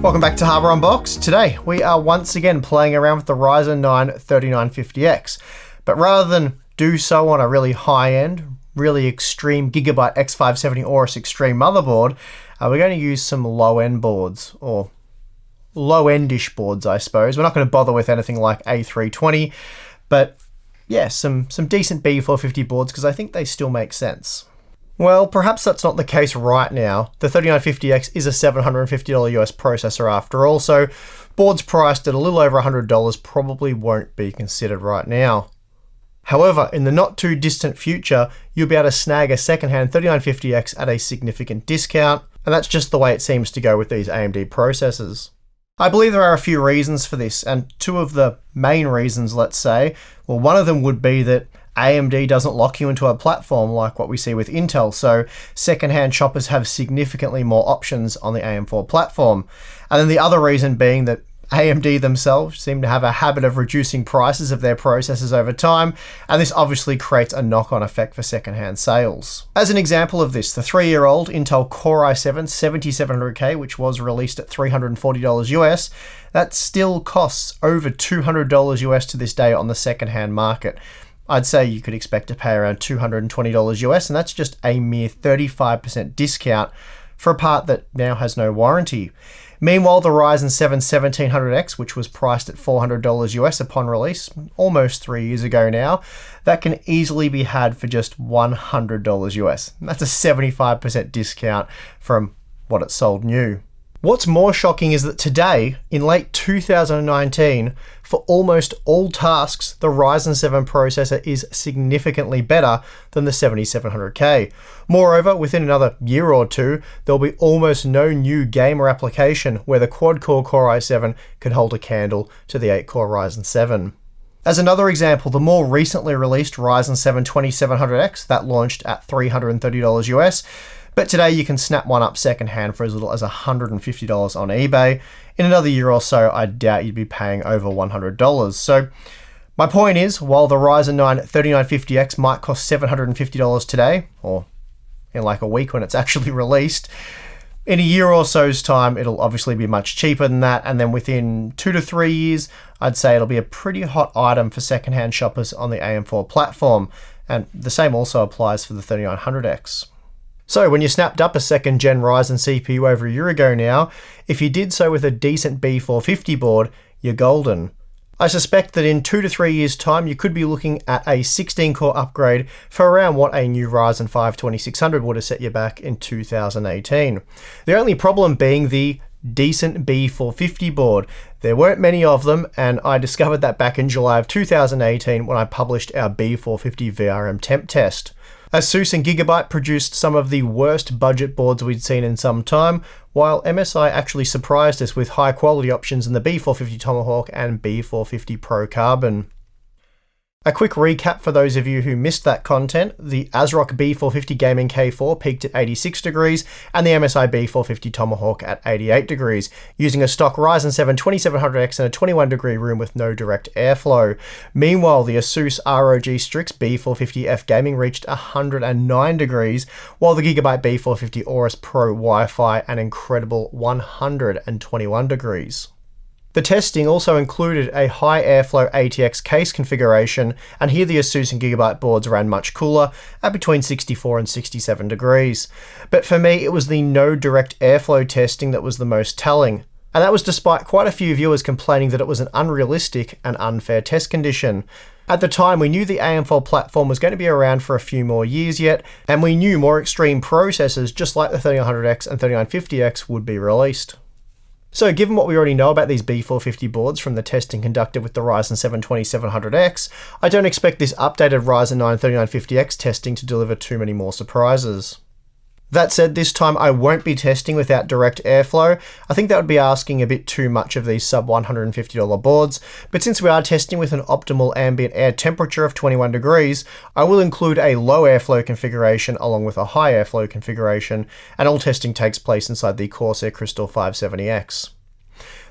Welcome back to Hardware Unboxed. Today we are once again playing around with the Ryzen 9 3950X, but rather than do so on a really high-end, really extreme Gigabyte X570 Aorus Extreme motherboard, we're going to use some low-end boards, or low-endish boards I suppose. We're not going to bother with anything like A320, but yeah, some decent B450 boards because I think they still make sense. Well, perhaps that's not the case right now. The 3950X is a $750 US processor after all, so boards priced at a little over $100 probably won't be considered right now. However, in the not too distant future, you'll be able to snag a secondhand 3950X at a significant discount, and that's just the way it seems to go with these AMD processors. I believe there are a few reasons for this, and two of the main reasons, let's say, well, one of them would be that AMD doesn't lock you into a platform like what we see with Intel, so secondhand shoppers have significantly more options on the AM4 platform. And then the other reason being that AMD themselves seem to have a habit of reducing prices of their processors over time, and this obviously creates a knock-on effect for secondhand sales. As an example of this, the 3-year-old Intel Core i7 7700K, which was released at $340 US, that still costs over $200 US to this day on the secondhand market. I'd say you could expect to pay around $220 US, and that's just a mere 35% discount for a part that now has no warranty. Meanwhile, the Ryzen 7 1700X, which was priced at $400 US upon release almost 3 years ago now, that can easily be had for just $100 US. That's a 75% discount from what it sold new. What's more shocking is that today, in late 2019, for almost all tasks, the Ryzen 7 processor is significantly better than the 7700K. Moreover, within another year or two, there'll be almost no new game or application where the quad-core Core i7 can hold a candle to the 8-core Ryzen 7. As another example, the more recently released Ryzen 7 2700X, that launched at $330 US, but today you can snap one up secondhand for as little as $150 on eBay. In another year or so, I doubt you'd be paying over $100. So my point is, while the Ryzen 9 3950X might cost $750 today, or in like a week when it's actually released, in a year or so's time, it'll obviously be much cheaper than that. And then within 2 to 3 years, I'd say it'll be a pretty hot item for secondhand shoppers on the AM4 platform. And the same also applies for the 3900X. So when you snapped up a second gen Ryzen CPU over a year ago now, if you did so with a decent B450 board, you're golden. I suspect that in 2 to 3 years time, you could be looking at a 16-core upgrade for around what a new Ryzen 5 2600 would have set you back in 2018. The only problem being the decent B450 board. There weren't many of them, and I discovered that back in July of 2018 when I published our B450 VRM temp test. ASUS and Gigabyte produced some of the worst budget boards we'd seen in some time, while MSI actually surprised us with high quality options in the B450 Tomahawk and B450 Pro Carbon. A quick recap for those of you who missed that content: the ASRock B450 Gaming K4 peaked at 86 degrees and the MSI B450 Tomahawk at 88 degrees, using a stock Ryzen 7 2700X in a 21 degree room with no direct airflow. Meanwhile, the ASUS ROG Strix B450F Gaming reached 109 degrees, while the Gigabyte B450 Aorus Pro Wi-Fi an incredible 121 degrees. The testing also included a high airflow ATX case configuration, and here the ASUS and Gigabyte boards ran much cooler at between 64 and 67 degrees. But for me, it was the no direct airflow testing that was the most telling, and that was despite quite a few viewers complaining that it was an unrealistic and unfair test condition. At the time, we knew the AM4 platform was going to be around for a few more years yet, and we knew more extreme processors just like the 3900X and 3950X would be released. So given what we already know about these B450 boards from the testing conducted with the Ryzen 7 2700X, I don't expect this updated Ryzen 9 3950X testing to deliver too many more surprises. That said, this time I won't be testing without direct airflow. I think that would be asking a bit too much of these sub $150 boards, but since we are testing with an optimal ambient air temperature of 21 degrees, I will include a low airflow configuration along with a high airflow configuration, and all testing takes place inside the Corsair Crystal 570X.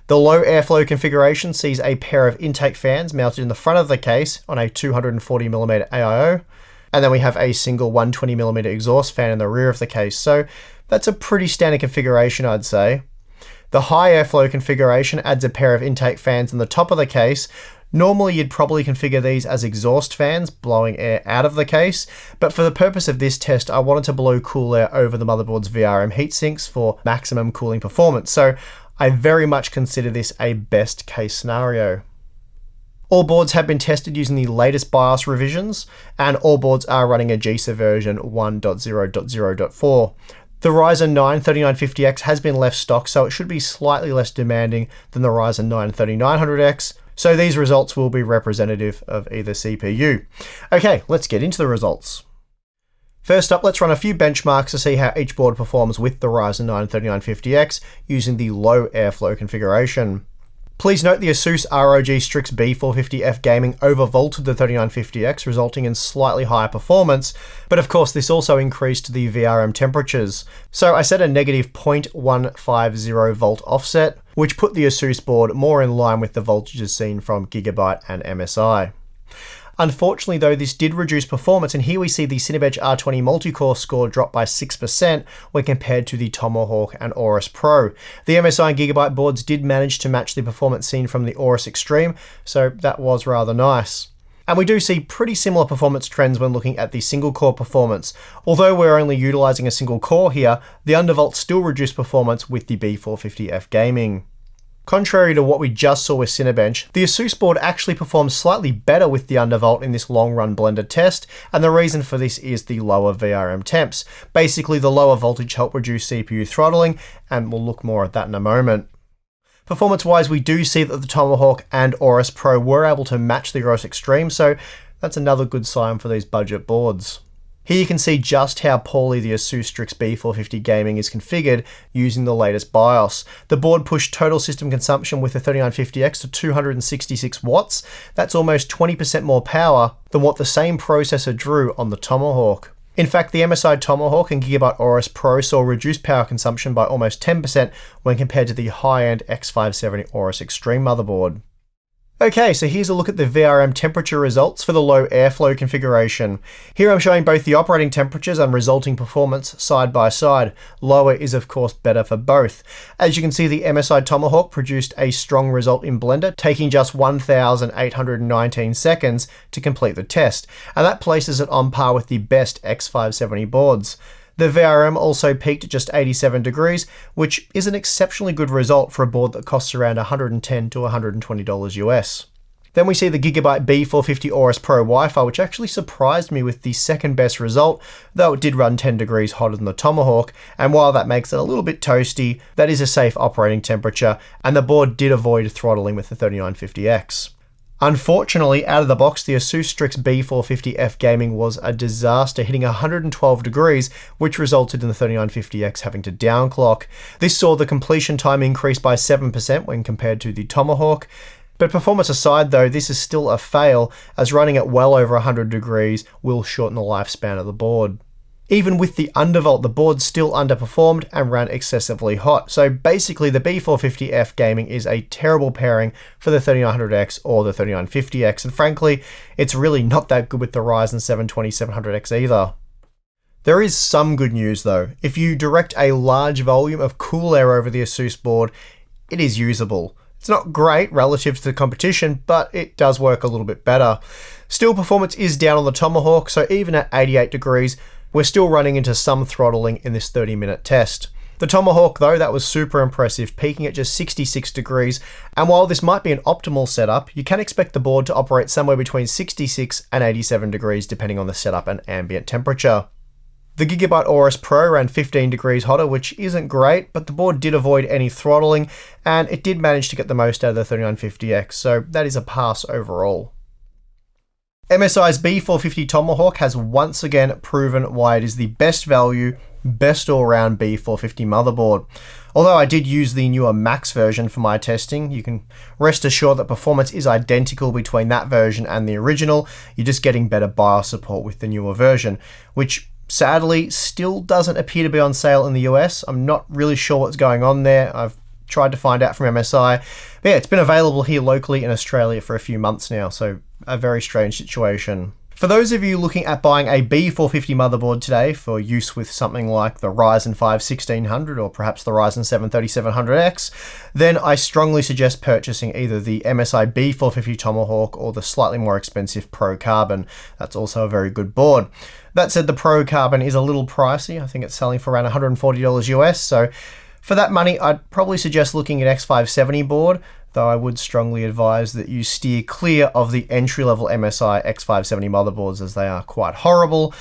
The low airflow configuration sees a pair of intake fans mounted in the front of the case on a 240mm AIO, and then we have a single 120mm exhaust fan in the rear of the case, so that's a pretty standard configuration, I'd say. The high airflow configuration adds a pair of intake fans in the top of the case. Normally you'd probably configure these as exhaust fans, blowing air out of the case, but for the purpose of this test, I wanted to blow cool air over the motherboard's VRM heatsinks for maximum cooling performance, so I very much consider this a best case scenario. All boards have been tested using the latest BIOS revisions, and all boards are running a GSA version 1.0.0.4. The Ryzen 9 3950X has been left stock, so it should be slightly less demanding than the Ryzen 9 3900X, so these results will be representative of either CPU. Okay, let's get into the results. First up, let's run a few benchmarks to see how each board performs with the Ryzen 9 3950X using the low airflow configuration. Please note the Asus ROG Strix B450F Gaming overvolted the 3950X, resulting in slightly higher performance, but of course this also increased the VRM temperatures. So I set a negative 0.150 volt offset, which put the Asus board more in line with the voltages seen from Gigabyte and MSI. Unfortunately though, this did reduce performance, and here we see the Cinebench R20 multi-core score drop by 6% when compared to the Tomahawk and Aorus Pro. The MSI and Gigabyte boards did manage to match the performance seen from the Aorus Extreme, so that was rather nice. And we do see pretty similar performance trends when looking at the single core performance. Although we're only utilizing a single core here, the undervolt still reduced performance with the B450F Gaming. Contrary to what we just saw with Cinebench, the Asus board actually performs slightly better with the undervolt in this long-run blender test, and the reason for this is the lower VRM temps. Basically, the lower voltage helped reduce CPU throttling, and we'll look more at that in a moment. Performance-wise, we do see that the Tomahawk and Aorus Pro were able to match the Aorus Extreme, so that's another good sign for these budget boards. Here you can see just how poorly the Asus Strix B450 Gaming is configured using the latest BIOS. The board pushed total system consumption with the 3950X to 266 watts. That's almost 20% more power than what the same processor drew on the Tomahawk. In fact, the MSI Tomahawk and Gigabyte Aorus Pro saw reduced power consumption by almost 10% when compared to the high-end X570 Aorus Extreme motherboard. Okay, so here's a look at the VRM temperature results for the low airflow configuration. Here I'm showing both the operating temperatures and resulting performance side by side. Lower is of course better for both. As you can see, the MSI Tomahawk produced a strong result in Blender, taking just 1,819 seconds to complete the test, and that places it on par with the best X570 boards. The VRM also peaked at just 87 degrees, which is an exceptionally good result for a board that costs around $110 to $120 US. Then we see the Gigabyte B450 Aorus Pro Wi-Fi, which actually surprised me with the second best result, though it did run 10 degrees hotter than the Tomahawk, and while that makes it a little bit toasty, that is a safe operating temperature, and the board did avoid throttling with the 3950X. Unfortunately, out of the box, the Asus Strix B450F Gaming was a disaster, hitting 112 degrees, which resulted in the 3950X having to downclock. This saw the completion time increase by 7% when compared to the Tomahawk. But performance aside though, this is still a fail, as running at well over 100 degrees will shorten the lifespan of the board. Even with the undervolt, the board still underperformed and ran excessively hot. So basically the B450F Gaming is a terrible pairing for the 3900X or the 3950X, and frankly, it's really not that good with the Ryzen 7 2700X either. There is some good news though. If you direct a large volume of cool air over the Asus board, it is usable. It's not great relative to the competition, but it does work a little bit better. Still, performance is down on the Tomahawk, so even at 88 degrees, we're still running into some throttling in this 30-minute test. The Tomahawk though, that was super impressive, peaking at just 66 degrees, and while this might be an optimal setup, you can expect the board to operate somewhere between 66 and 87 degrees depending on the setup and ambient temperature. The Gigabyte Aorus Pro ran 15 degrees hotter, which isn't great, but the board did avoid any throttling, and it did manage to get the most out of the 3950X, so that is a pass overall. MSI's B450 Tomahawk has once again proven why it is the best value, best all-round B450 motherboard. Although I did use the newer Max version for my testing, you can rest assured that performance is identical between that version and the original. You're just getting better BIOS support with the newer version, which sadly still doesn't appear to be on sale in the US. I'm not really sure what's going on there. I've tried to find out from MSI. But yeah, it's been available here locally in Australia for a few months now, so a very strange situation. For those of you looking at buying a B450 motherboard today for use with something like the Ryzen 5 1600 or perhaps the Ryzen 7 3700X, then I strongly suggest purchasing either the MSI B450 Tomahawk or the slightly more expensive Pro Carbon. That's also a very good board. That said, the Pro Carbon is a little pricey. I think it's selling for around $140 US, so for that money, I'd probably suggest looking at X570 board, though I would strongly advise that you steer clear of the entry-level MSI X570 motherboards as they are quite horrible.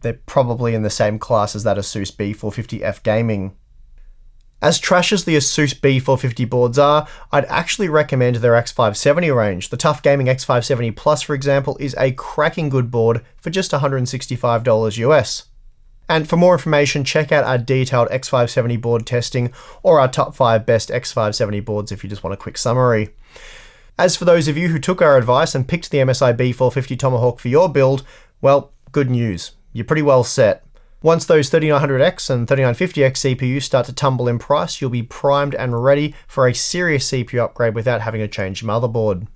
They're probably in the same class as that Asus B450F Gaming. As trash as the Asus B450 boards are, I'd actually recommend their X570 range. The Tough Gaming X570 Plus, for example, is a cracking good board for just $165 US. And for more information, check out our detailed X570 board testing or our top 5 best X570 boards if you just want a quick summary. As for those of you who took our advice and picked the MSI B450 Tomahawk for your build, well, good news. You're pretty well set. Once those 3900X and 3950X CPUs start to tumble in price, you'll be primed and ready for a serious CPU upgrade without having to change your motherboard.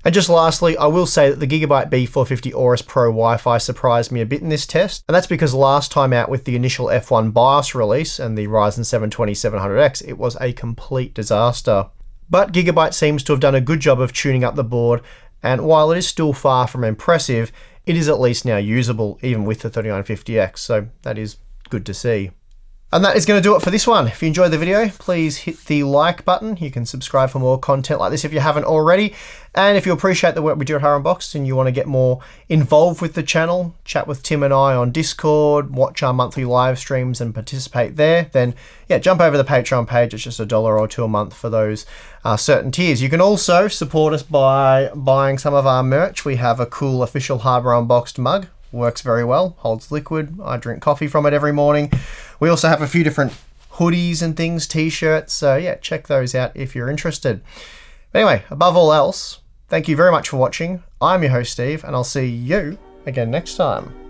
And just lastly, I will say that the Gigabyte B450 Aorus Pro Wi-Fi surprised me a bit in this test, and that's because last time out with the initial F1 BIOS release and the Ryzen 7 2700X, it was a complete disaster. But Gigabyte seems to have done a good job of tuning up the board, and while it is still far from impressive, it is at least now usable, even with the 3950X, so that is good to see. And that is going to do it for this one. If you enjoyed the video, please hit the like button. You can subscribe for more content like this if you haven't already. And if you appreciate the work we do at Unboxed and you want to get more involved with the channel, chat with Tim and I on Discord, watch our monthly live streams and participate there, then yeah, jump over the Patreon page. It's just $1 or $2 a month for those certain tiers. You can also support us by buying some of our merch. We have a cool official Hardware Unboxed mug. Works very well, holds liquid. I drink coffee from it every morning. We also have a few different hoodies and things, t-shirts, so yeah, check those out if you're interested. But anyway, above all else, thank you very much for watching. I'm your host, Steve, and I'll see you again next time.